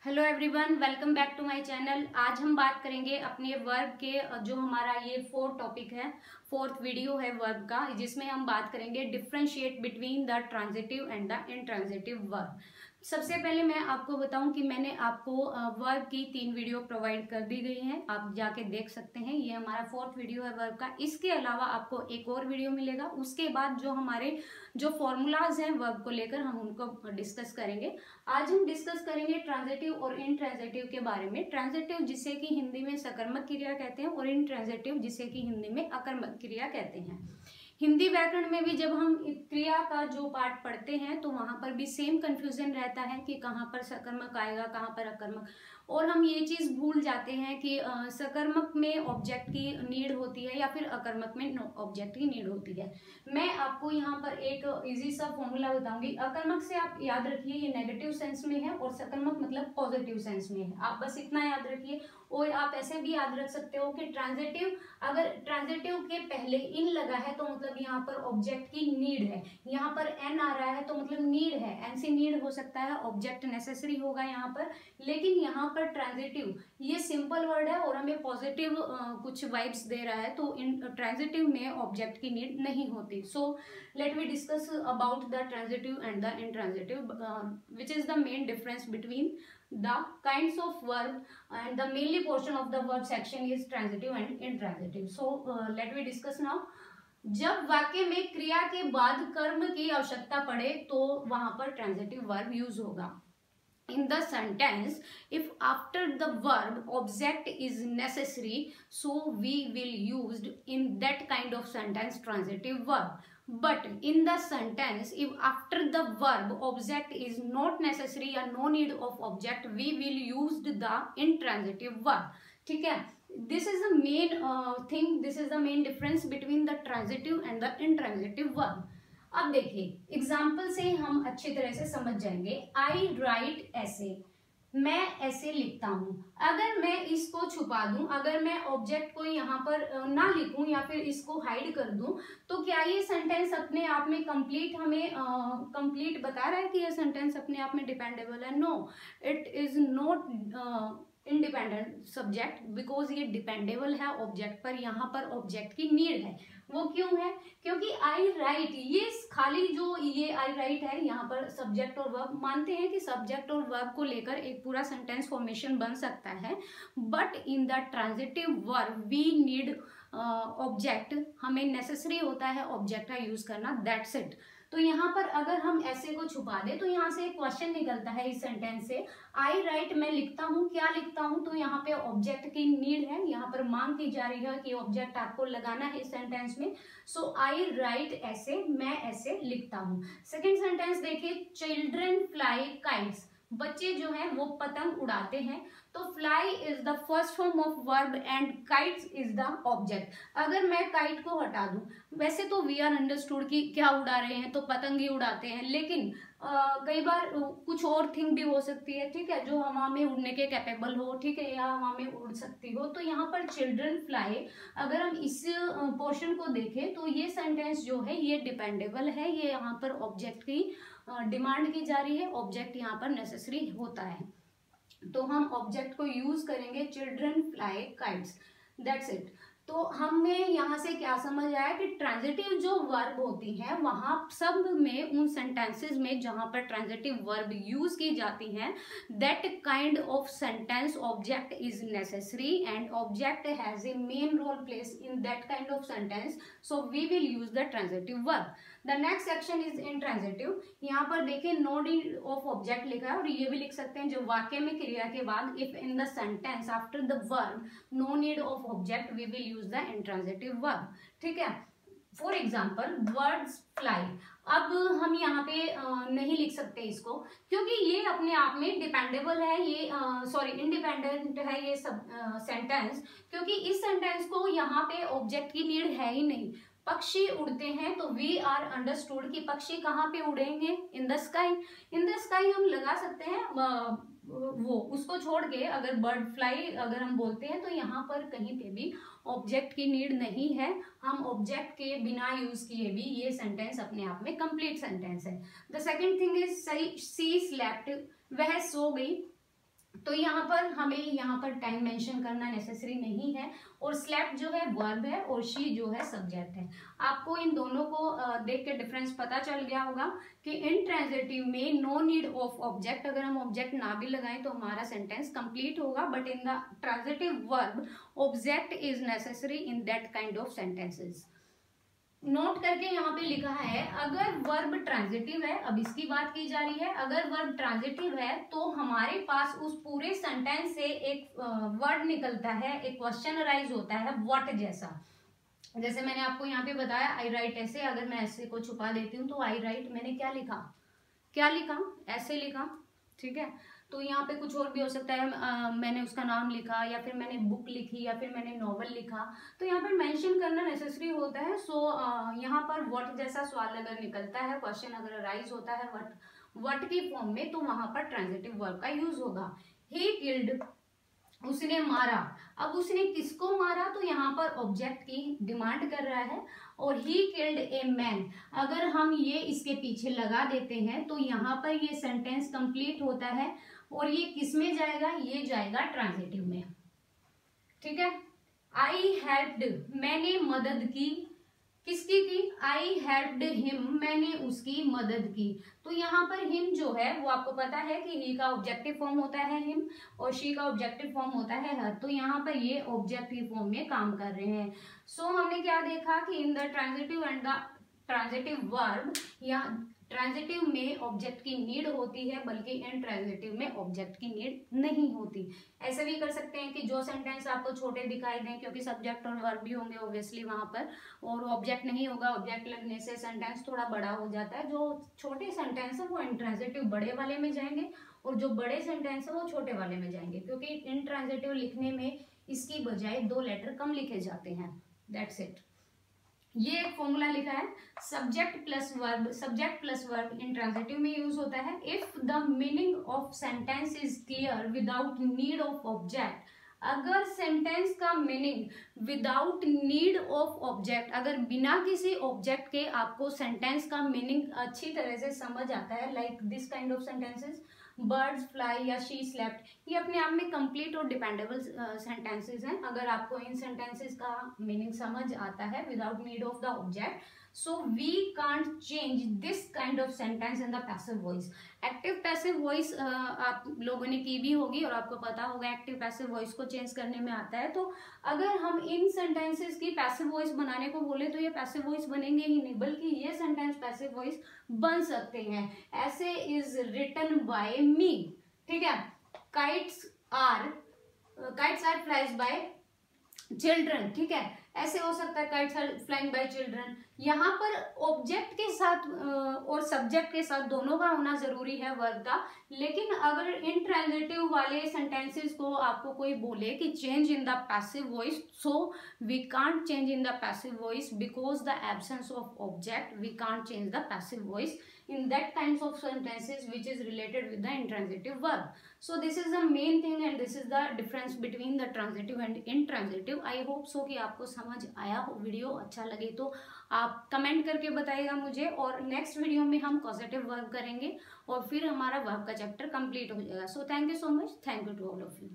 Hello everyone, welcome back to my channel. आज हम बात करेंगे अपने वर्ब के जो हमारा ये फोर्थ टॉपिक है, फोर्थ वीडियो है वर्ब का, जिसमें हम बात करेंगे differentiate between the transitive and the intransitive verb. सबसे पहले मैं आपको बताऊं कि मैंने आपको वर्ब की 3 वीडियो प्रोवाइड कर दी गई हैं, आप जाके देख सकते हैं। ये हमारा फोर्थ वीडियो है वर्ब का। इसके अलावा आपको एक और वीडियो मिलेगा, उसके बाद जो हमारे जो फॉर्मूलाज हैं वर्ब को लेकर हम उनको डिस्कस करेंगे। आज हम डिस्कस करेंगे ट्रांजिटिव और इंट्रांजिटिव के बारे में। ट्रांजिटिव जिसे कि हिंदी में सकर्मक क्रिया कहते हैं और इंट्रांजिटिव जिसे कि हिंदी में अकर्मक क्रिया कहते हैं। हिंदी व्याकरण में भी जब हम क्रिया का जो पार्ट पढ़ते हैं तो वहां पर भी सेम कंफ्यूजन रहता है कि कहाँ पर सकर्मक आएगा, कहाँ पर अकर्मक। और हम ये चीज भूल जाते हैं कि सकर्मक में ऑब्जेक्ट की नीड होती है या फिर अकर्मक में ऑब्जेक्ट की नीड होती है। मैं आपको यहाँ पर एक इजी सा फॉर्मूला बताऊंगी। अकर्मक से आप याद रखिए ये नेगेटिव सेंस में है और सकर्मक मतलब पॉजिटिव सेंस में है, आप बस इतना याद रखिए। और आप ऐसे भी याद रख सकते हो कि ट्रांजिटिव, अगर ट्रांजिटिव के पहले इन लगा है तो मतलब यहाँ पर ऑब्जेक्ट की नीड है। यहाँ पर एन आ रहा है तो मतलब नीड है, एन से नीड हो सकता है, ऑब्जेक्ट नेसेसरी होगा यहाँ पर। लेकिन यहाँ पर ट्रांजिटिव ये सिंपल वर्ड है और हमें पॉजिटिव कुछ वाइब्स दे रहा है, तो इन ट्रांजिटिव में ऑब्जेक्ट की नीड नहीं होती। So let we discuss about the transitive and the intransitive, which is the main difference between the kinds of verb, and the mainly portion of the verb section is transitive and intransitive. So let me discuss now. जब वाक्य में क्रिया के बाद कर्म की आवश्यकता पड़े तो वहां पर ट्रांजिटिव वर्ब यूज होगा। In the sentence, if after the verb object is necessary, so we will use in that kind of sentence transitive verb. But in the sentence, if after the verb object is not necessary or no need of object, we will use the intransitive verb. ठीक है, this is the main thing, this is the main difference between the transitive and the intransitive verb. अब देखिए example से हम अच्छी तरह से समझ जाएंगे। आई राइट ऐसे, मैं ऐसे लिखता हूं। अगर मैं इसको छुपा दूं, अगर मैं ऑब्जेक्ट को यहाँ पर ना लिखूं या फिर इसको हाइड कर दूं, तो क्या ये सेंटेंस अपने आप में कंप्लीट हमें कंप्लीट बता रहा है कि ये सेंटेंस अपने आप में डिपेंडेबल है? No, it is not independent subject, because ये डिपेंडेबल है ऑब्जेक्ट पर। यहाँ पर ऑब्जेक्ट की नीड है। वो क्यों है? क्योंकि आई राइट, ये खाली जो ये आई राइट है, यहाँ पर सब्जेक्ट और वर्ब, मानते हैं कि सब्जेक्ट और वर्ब को लेकर एक पूरा सेंटेंस फॉर्मेशन बन सकता है। But in the transitive verb we need object, हमें नेसेसरी होता है ऑब्जेक्ट का यूज करना, दैट्स इट। तो यहाँ पर अगर हम ऐसे को छुपा दे तो यहाँ से एक क्वेश्चन निकलता है इस सेंटेंस से। आई राइट, मैं लिखता हूँ, क्या लिखता हूँ? तो यहाँ पे ऑब्जेक्ट की नीड है, यहाँ पर मांग की जा रही है कि ऑब्जेक्ट आपको लगाना है इस सेंटेंस में। सो आई राइट ऐसे, मैं ऐसे लिखता हूँ। सेकेंड सेंटेंस देखिए, चिल्ड्रन फ्लाई काइट्स, बच्चे जो हैं वो पतंग उड़ाते हैं। तो fly is the first form of verb and kites is the object. अगर मैं काइट को हटा दूं, वैसे तो वी आर अंडरस्टूड कि क्या उड़ा रहे हैं, तो पतंग ही उड़ाते हैं, लेकिन कई बार कुछ और थिंग भी हो सकती है, ठीक है, जो हवा में उड़ने के कैपेबल हो, ठीक है, या हवा में उड़ सकती हो। तो यहाँ पर चिल्ड्रन फ्लाई, अगर हम इस पोर्शन को देखें तो ये सेंटेंस जो है ये डिपेंडेबल है, ये यहाँ पर ऑब्जेक्ट की डिमांड की जा रही है, ऑब्जेक्ट यहाँ पर नेसेसरी होता है, तो हम ऑब्जेक्ट को यूज करेंगे children fly kites, that's it. तो हमने यहाँ से क्या समझ आया कि ट्रांजिटिव जो वर्ब होती है वहां सब में, उन सेंटेंसेस में जहां पर ट्रांजिटिव वर्ब यूज की जाती हैं, that kind of sentence object is necessary and object has a main role place in that kind of sentence, so we will use the transitive verb. The next section is intransitive. यहाँ पर देखिए no need of object लिखा है, और ये भी लिख सकते हैं जो वाक्य में क्रिया के बाद, if in the sentence after the verb no need of object we will use the intransitive verb. ठीक है, फॉर एग्जाम्पल बर्ड्स फ्लाई। अब हम यहाँ पे नहीं लिख सकते इसको, क्योंकि ये अपने आप में डिपेंडेबल है, ये सॉरी इंडिपेंडेंट है ये सब सेंटेंस, क्योंकि इस सेंटेंस को यहाँ पे ऑब्जेक्ट की नीड है ही नहीं। पक्षी उड़ते हैं तो वी आर अंडरस्टूड कि पक्षी कहाँ पे उड़ेंगे? In the sky. In the sky हम लगा सकते हैं, वो उसको छोड़ के अगर बर्ड फ्लाई अगर हम बोलते हैं तो यहाँ पर कहीं पे भी ऑब्जेक्ट की नीड नहीं है, हम ऑब्जेक्ट के बिना यूज किए भी ये सेंटेंस अपने आप में कंप्लीट सेंटेंस है। The second thing is she slept, वह सो गई। तो यहाँ पर हमें यहाँ पर टाइम मेंशन करना नेसेसरी नहीं है, और स्लेप्ट जो है वर्ब है और शी जो है सब्जेक्ट है। आपको इन दोनों को देख के डिफरेंस पता चल गया होगा कि इंट्रांजिटिव में नो नीड ऑफ ऑब्जेक्ट, अगर हम ऑब्जेक्ट ना भी लगाएं तो हमारा सेंटेंस कंप्लीट होगा, but in the transitive verb object is necessary in that kind of sentences. Note करके यहाँ पे लिखा है, अगर वर्ब ट्रांजिटिव है, अब इसकी बात की जा रही है, अगर वर्ब ट्रांजिटिव है तो हमारे पास उस पूरे सेंटेंस से एक वर्ड निकलता है, एक क्वेश्चन अराइज होता है व्हाट जैसा। जैसे मैंने आपको यहाँ पे बताया आई राइट ऐसे, अगर मैं ऐसे को छुपा देती हूँ तो आई राइट, मैंने क्या लिखा, क्या लिखा, ऐसे लिखा, ठीक है। तो यहाँ पे कुछ और भी हो सकता है, मैंने उसका नाम लिखा, या फिर मैंने बुक लिखी, या फिर मैंने नॉवल लिखा, तो यहाँ पर मेंशन करना नेसेसरी होता है। सो यहाँ पर व्हाट जैसा सवाल अगर निकलता है, क्वेश्चन अगर अराइज होता है व्हाट की फॉर्म में, तो वहां पर ट्रांजिटिव वर्ब का यूज होगा। ही किल्ड, उसने मारा, अब उसने किसको मारा, तो यहाँ पर ऑब्जेक्ट की डिमांड कर रहा है, और ही किल्ड ए मैन, अगर हम ये इसके पीछे लगा देते हैं तो यहाँ पर ये सेंटेंस कंप्लीट होता है, और ये किस में जाएगा, ये जाएगा ट्रांजिटिव में, ठीक है। आई हेल्प्ड, मैंने मदद की, किसकी की, आई हेल्प्ड हिम, मैंने उसकी मदद की। तो यहाँ पर हिम जो है वो आपको पता है कि ही का ऑब्जेक्टिव फॉर्म होता है हिम, और शी का ऑब्जेक्टिव फॉर्म होता है हर, तो यहाँ पर ये ऑब्जेक्टिव फॉर्म में काम कर रहे हैं। सो हमने क्या देखा कि इन the transitive and the transitive verb, यहाँ ट्रांजिटिव में ऑब्जेक्ट की नीड होती है, बल्कि इंट्रांजिटिव में ऑब्जेक्ट की नीड नहीं होती। ऐसे भी कर सकते हैं कि जो सेंटेंस आपको छोटे दिखाई दें, क्योंकि सब्जेक्ट और वर्ब भी होंगे ऑब्वियसली वहां पर, और ऑब्जेक्ट नहीं होगा, ऑब्जेक्ट लगने से सेंटेंस थोड़ा बड़ा हो जाता है। जो छोटे सेंटेंस है वो इंट्रांजिटिव बड़े वाले में जाएंगे, और जो बड़े सेंटेंस है वो छोटे वाले में जाएंगे, क्योंकि इंट्रांजिटिव लिखने में इसकी बजाय 2 लेटर कम लिखे जाते हैं। That's it. ये एक फॉर्मूला लिखा है, सब्जेक्ट प्लस वर्ब इंट्रांजिटिव में यूज होता है। If the meaning of sentence is clear without need of object, अगर सेंटेंस का meaning without need of object, अगर बिना किसी ऑब्जेक्ट के आपको सेंटेंस का मीनिंग अच्छी तरह से समझ आता है, like this kind of sentences, birds fly या शी स्लेप्ट, ये अपने आप में कंप्लीट और डिपेंडेबल सेंटेंसेस हैं। अगर आपको इन सेंटेंसेस का मीनिंग समझ आता है without need of the object, so we can't change this kind of sentence in the passive voice. Active passive voice आप लोगों ने की भी होगी, और आपको पता होगा एक्टिव पैसिव वॉइस को चेंज करने में आता है। तो अगर हम इन सेंटेंसेस की पैसिव वॉइस बनाने को बोले तो ये पैसिव वॉइस बनेंगे ही नहीं, बल्कि ये सेंटेंस पैसिव वॉइस बन सकते हैं। ऐसे इज रिटन बाय मी, ठीक है। Kites are flies by children, ठीक है, ऐसे हो सकता है kites are flying by children. यहाँ पर ऑब्जेक्ट के साथ और सब्जेक्ट के साथ दोनों का होना जरूरी है वर्ब का, लेकिन अगर इंट्रांजिटिव वाले सेंटेंसेस को आपको कोई बोले कि change in the passive voice, so we can't change in the passive voice because the absence of object, we can't change the passive voice in that kinds of sentences which is related with the intransitive verb. So this is the main thing and this is the difference between the transitive and intransitive. I hope so कि आपको समझ आया हो। Video अच्छा लगे तो आप comment करके बताइएगा मुझे, और नेक्स्ट वीडियो में हम कॉजेटिव वर्ब करेंगे और फिर हमारा वर्ब का चैप्टर कंप्लीट हो जाएगा। So thank you so much, thank you to all of you.